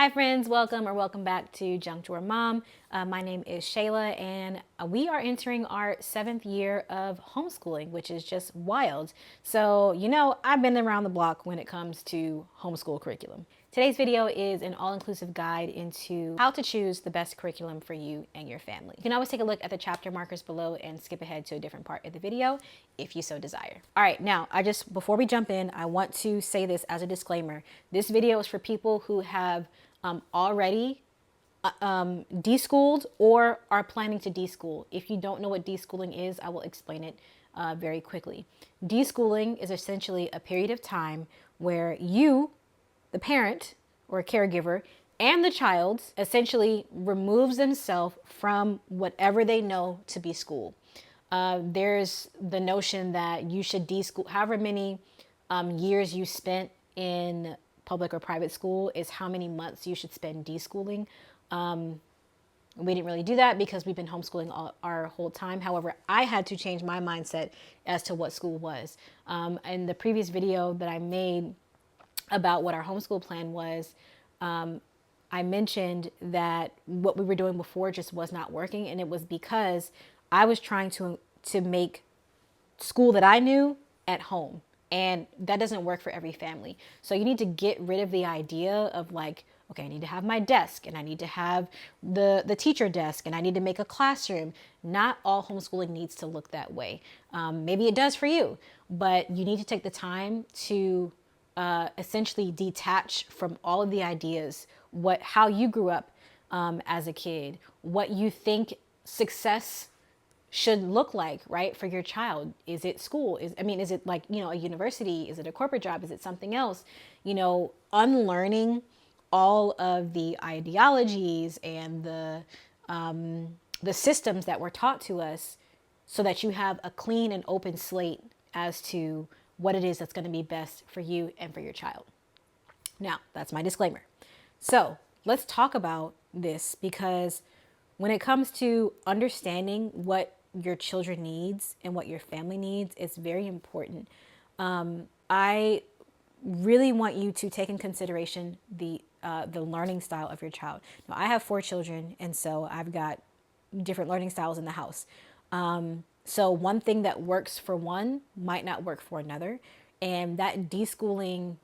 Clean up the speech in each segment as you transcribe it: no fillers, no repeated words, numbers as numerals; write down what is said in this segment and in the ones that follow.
Hi friends, welcome back to Junk Drawer Mom. My name is Shayla and we are entering our 7th year of homeschooling, which is just wild. So, I've been around the block when it comes to homeschool curriculum. Today's video is an all-inclusive guide into how to choose the best curriculum for you and your family. You can always take a look at the chapter markers below and skip ahead to a different part of the video if you so desire. All right, now before we jump in, I want to say this as a disclaimer. This video is for people who have already deschooled or are planning to deschool. If you don't know what deschooling is, I will explain it very quickly. Deschooling is essentially a period of time where you, the parent or caregiver, and the child essentially removes themselves from whatever they know to be school. There's the notion that you should deschool, however many years you spent in public or private school is how many months you should spend deschooling. We didn't really do that because we've been homeschooling our whole time. However, I had to change my mindset as to what school was. In the previous video that I made about what our homeschool plan was, I mentioned that what we were doing before just was not working. And it was because I was trying to make school that I knew at home. And that doesn't work for every family. So you need to get rid of the idea of like, okay, I need to have my desk and I need to have the teacher desk and I need to make a classroom. Not all homeschooling needs to look that way. Maybe it does for you, but you need to take the time to essentially detach from all of the ideas, how you grew up as a kid, what you think success should look like, right, for your child. Is it school? Is it like, a university? Is it a corporate job? Is it something else? Unlearning all of the ideologies and the systems that were taught to us so that you have a clean and open slate as to what it is that's going to be best for you and for your child. Now, that's my disclaimer. So let's talk about this, because when it comes to understanding what your children needs and what your family needs, it's very important. I really want you to take in consideration the learning style of your child. Now, I have 4 children, and so I've got different learning styles in the house. So one thing that works for one might not work for another, and that deschooling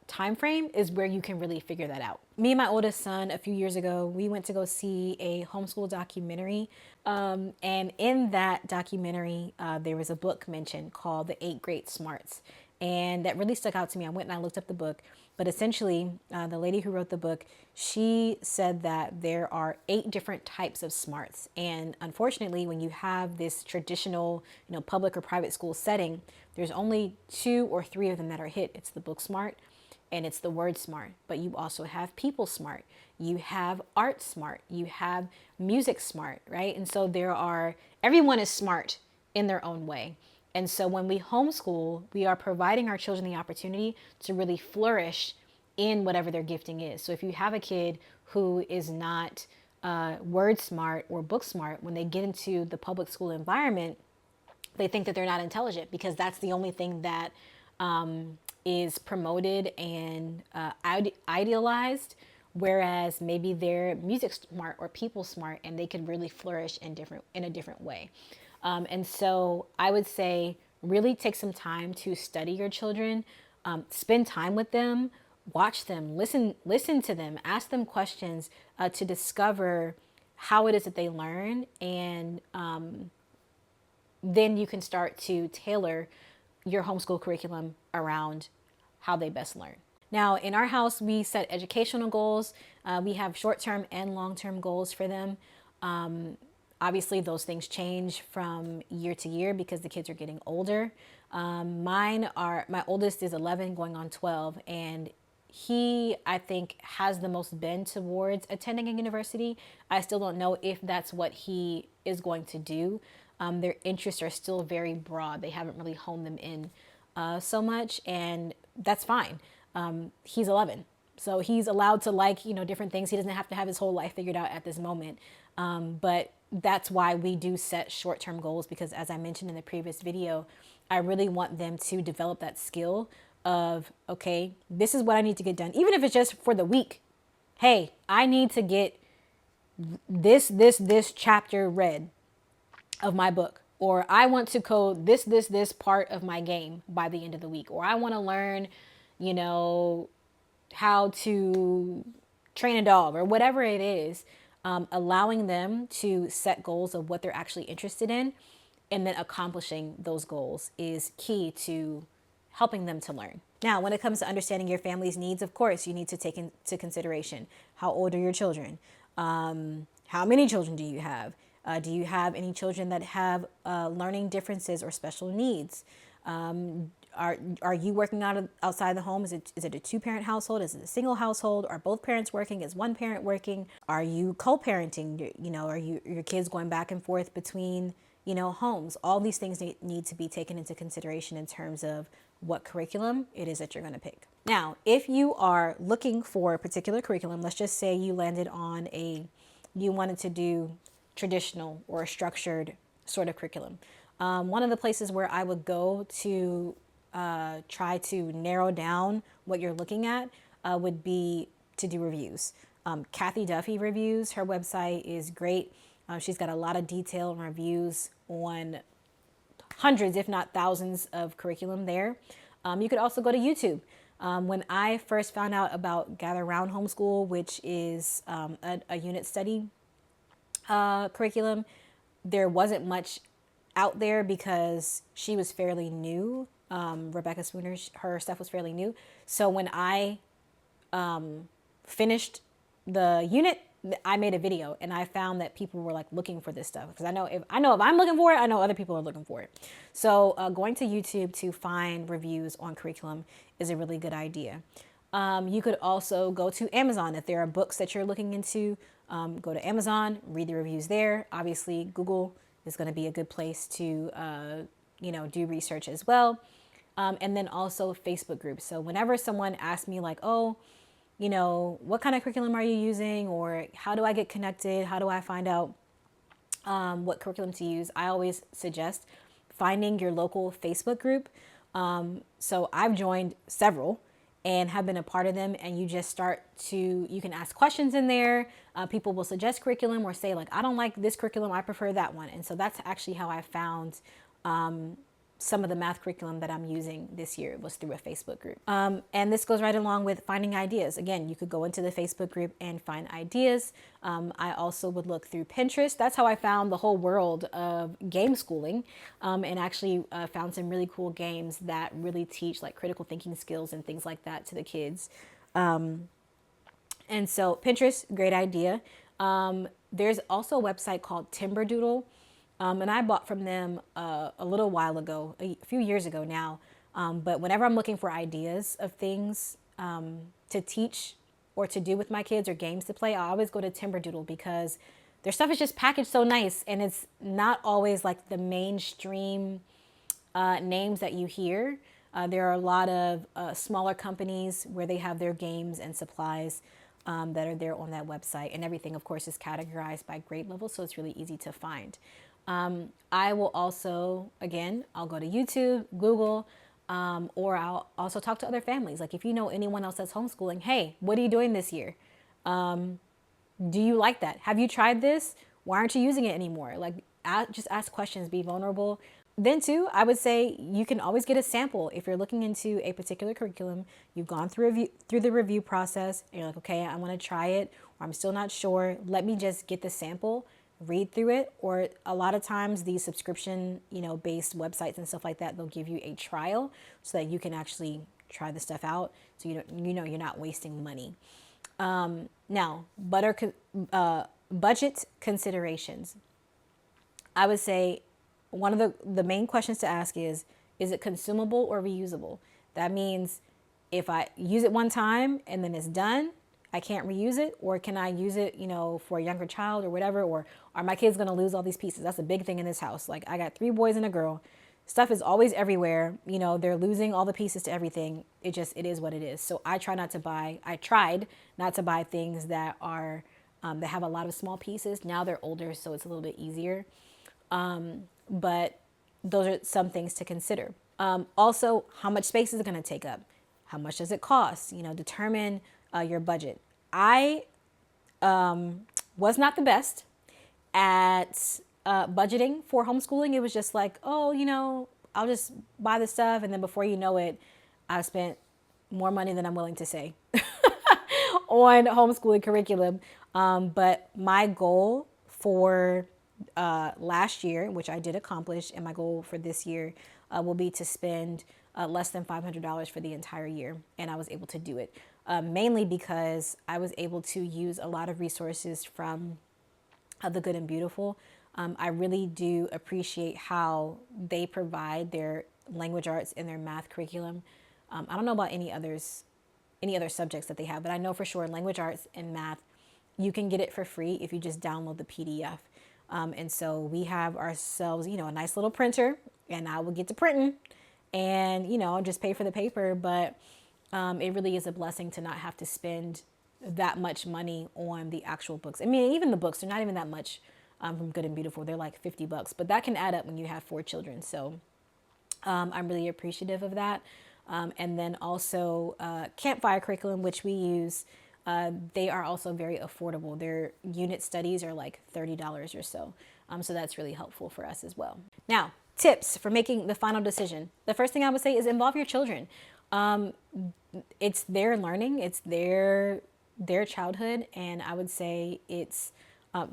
time frame is where you can really figure that out. Me and my oldest son, a few years ago, we went to go see a homeschool documentary. And in that documentary, there was a book mentioned called The 8 Great Smarts. And that really stuck out to me. I went and I looked up the book. But essentially, the lady who wrote the book, she said that there are 8 different types of smarts. And unfortunately, when you have this traditional, public or private school setting, there's only 2 or 3 of them that are hit. It's the book smart and it's the word smart. But you also have people smart. You have art smart. You have music smart, right? And so everyone is smart in their own way. And so when we homeschool, we are providing our children the opportunity to really flourish in whatever their gifting is. So if you have a kid who is not word smart or book smart, when they get into the public school environment, they think that they're not intelligent because that's the only thing that is promoted and idealized. Whereas maybe they're music smart or people smart and they could really flourish in a different way. And so I would say really take some time to study your children, spend time with them, watch them, listen to them, ask them questions to discover how it is that they learn. And then you can start to tailor your homeschool curriculum around how they best learn. Now, in our house, we set educational goals. We have short-term and long-term goals for them. Obviously, those things change from year to year because the kids are getting older. My oldest is 11 going on 12, and he, I think, has the most bend towards attending a university. I still don't know if that's what he is going to do. Their interests are still very broad. They haven't really honed them in so much, and that's fine. He's 11. So he's allowed to like, different things. He doesn't have to have his whole life figured out at this moment. But that's why we do set short-term goals, because as I mentioned in the previous video, I really want them to develop that skill of, okay, this is what I need to get done. Even if it's just for the week, Hey, I need to get this chapter read of my book, or I want to code this part of my game by the end of the week, or I want to learn, you know, how to train a dog, or whatever it is. Allowing them to set goals of what they're actually interested in, and then accomplishing those goals is key to helping them to learn. Now, when it comes to understanding your family's needs, of course, you need to take into consideration how old are your children? How many children do you have? Do you have any children that have learning differences or special needs? Are you working outside the home? Is it a two-parent household? Is it a single household? Are both parents working? Is one parent working? Are you co-parenting? Are your kids going back and forth between homes? All these things need to be taken into consideration in terms of what curriculum it is that you're going to pick. Now, if you are looking for a particular curriculum, let's just say you landed on you wanted to do traditional or a structured sort of curriculum. One of the places where I would go to try to narrow down what you're looking at would be to do reviews. Kathy Duffy Reviews, her website is great. She's got a lot of detailed reviews on hundreds, if not thousands, of curriculum there. You could also go to YouTube. When I first found out about Gather Round Homeschool, which is a unit study curriculum, there wasn't much out there because she was fairly new. Rebecca Spooner, her stuff was fairly new. So when I finished the unit, I made a video, and I found that people were like looking for this stuff, because I know if I'm looking for it, I know other people are looking for it. So going to YouTube to find reviews on curriculum is a really good idea. You could also go to Amazon if there are books that you're looking into. Go to Amazon, read the reviews there. Obviously, Google is going to be a good place to do research as well. And then also Facebook groups. So whenever someone asks me like, oh, what kind of curriculum are you using? Or how do I get connected? How do I find out what curriculum to use? I always suggest finding your local Facebook group. So I've joined several and have been a part of them. And you can ask questions in there. People will suggest curriculum or say like, I don't like this curriculum, I prefer that one. And so that's actually how I found some of the math curriculum that I'm using this year was through a Facebook group. And this goes right along with finding ideas. Again, you could go into the Facebook group and find ideas. I also would look through Pinterest. That's how I found the whole world of game schooling, and actually found some really cool games that really teach like critical thinking skills and things like that to the kids. And so Pinterest, great idea. There's also a website called Timberdoodle. And I bought from them a little while ago, a few years ago now. But whenever I'm looking for ideas of things to teach or to do with my kids or games to play, I always go to Timberdoodle because their stuff is just packaged so nice. And it's not always like the mainstream names that you hear. There are a lot of smaller companies where they have their games and supplies that are there on that website. And everything, of course, is categorized by grade level, so it's really easy to find. I will also, again, I'll go to YouTube, Google, or I'll also talk to other families. Like if you know anyone else that's homeschooling, hey, what are you doing this year? Do you like that? Have you tried this? Why aren't you using it anymore? Like just ask questions, be vulnerable. Then too, I would say you can always get a sample. If you're looking into a particular curriculum, you've gone through the review process, and you're like, okay, I want to try it, or I'm still not sure. Let me just get the sample, read through it. Or a lot of times these subscription, based websites and stuff like that, they'll give you a trial so that you can actually try the stuff out. So you're not wasting money. Now, budget considerations. I would say one of the main questions to ask is it consumable or reusable? That means if I use it one time and then it's done, I can't reuse it, or can I use it, for a younger child or whatever, or are my kids going to lose all these pieces? That's a big thing in this house. Like I got 3 boys and a girl. Stuff is always everywhere. They're losing all the pieces to everything. It is what it is. So I tried not to buy things that are, that have a lot of small pieces. Now they're older, so it's a little bit easier. But those are some things to consider. Also, how much space is it going to take up? How much does it cost? Determine your budget. I was not the best at budgeting for homeschooling. It was just like, oh, I'll just buy the stuff. And then before you know it, I've spent more money than I'm willing to say on homeschooling curriculum. But my goal for last year, which I did accomplish, and my goal for this year will be to spend less than $500 for the entire year. And I was able to do it mainly because I was able to use a lot of resources from The Good and Beautiful. I really do appreciate how they provide their language arts and their math curriculum. I don't know about any other subjects that they have, but I know for sure language arts and math, you can get it for free if you just download the PDF. And so we have ourselves, a nice little printer, and I will get to printing and, just pay for the paper. But it really is a blessing to not have to spend that much money on the actual books. I mean, even the books, they're not even that much from Good and Beautiful. They're like $50, but that can add up when you have 4 children. So I'm really appreciative of that. And then also Campfire curriculum, which we use, they are also very affordable. Their unit studies are like $30 or so. So that's really helpful for us as well. Now, tips for making the final decision. The first thing I would say is involve your children. It's their learning, it's their childhood, and I would say it's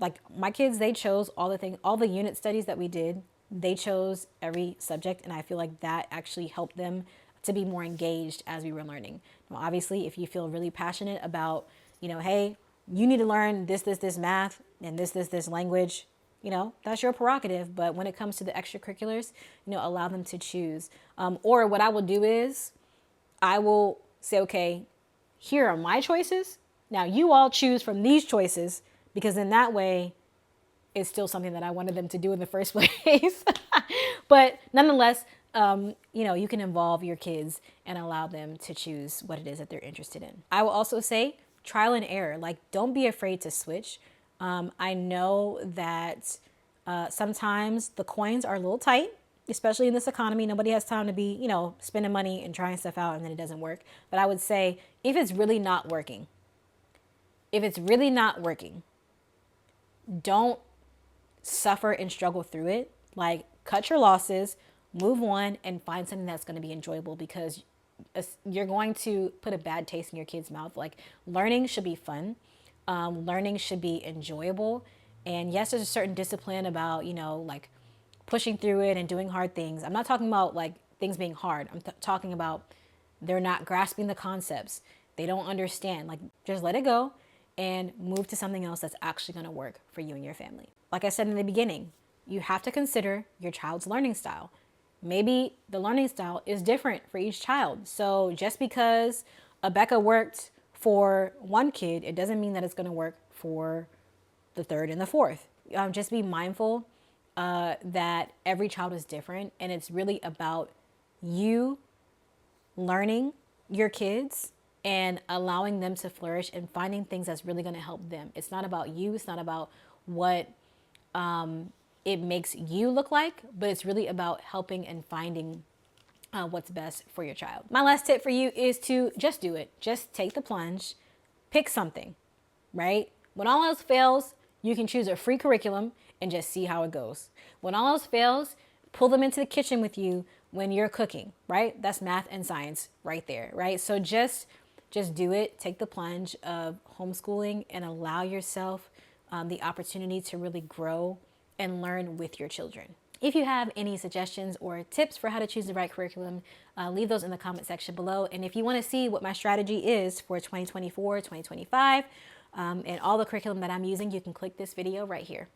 like my kids, they chose all the unit studies that we did. They chose every subject, and I feel like that actually helped them to be more engaged as we were learning. Now, obviously, if you feel really passionate about, hey, you need to learn this math and this language, that's your prerogative. But when it comes to the extracurriculars, allow them to choose. Or what I will do is I will say, okay, here are my choices. Now you all choose from these choices, because in that way, it's still something that I wanted them to do in the first place. But nonetheless, you can involve your kids and allow them to choose what it is that they're interested in. I will also say trial and error. Like, don't be afraid to switch. I know that sometimes the coins are a little tight, especially in this economy. Nobody has time to be, spending money and trying stuff out and then it doesn't work. But I would say if it's really not working, don't suffer and struggle through it. Like, cut your losses, move on, and find something that's going to be enjoyable, because you're going to put a bad taste in your kid's mouth. Like, learning should be fun. Learning should be enjoyable. And yes, there's a certain discipline about, like pushing through it and doing hard things. I'm not talking about like things being hard. I'm talking about they're not grasping the concepts. They don't understand. Like, just let it go and move to something else that's actually going to work for you and your family. Like I said in the beginning, you have to consider your child's learning style. Maybe the learning style is different for each child. So just because Becca worked for one kid, it doesn't mean that it's going to work for the third and the fourth. Just be mindful that every child is different, and it's really about you learning your kids and allowing them to flourish and finding things that's really going to help them. It's not about you. It's not about what it makes you look like, but it's really about helping and finding what's best for your child. My last tip for you is to just do it. Just take the plunge, pick something, right? When all else fails, you can choose a free curriculum and just see how it goes. When all else fails, pull them into the kitchen with you when you're cooking, right? That's math and science right there, right? So just do it. Take the plunge of homeschooling and allow yourself the opportunity to really grow and learn with your children. If you have any suggestions or tips for how to choose the right curriculum, leave those in the comment section below. And if you want to see what my strategy is for 2024, 2025, and all the curriculum that I'm using, you can click this video right here.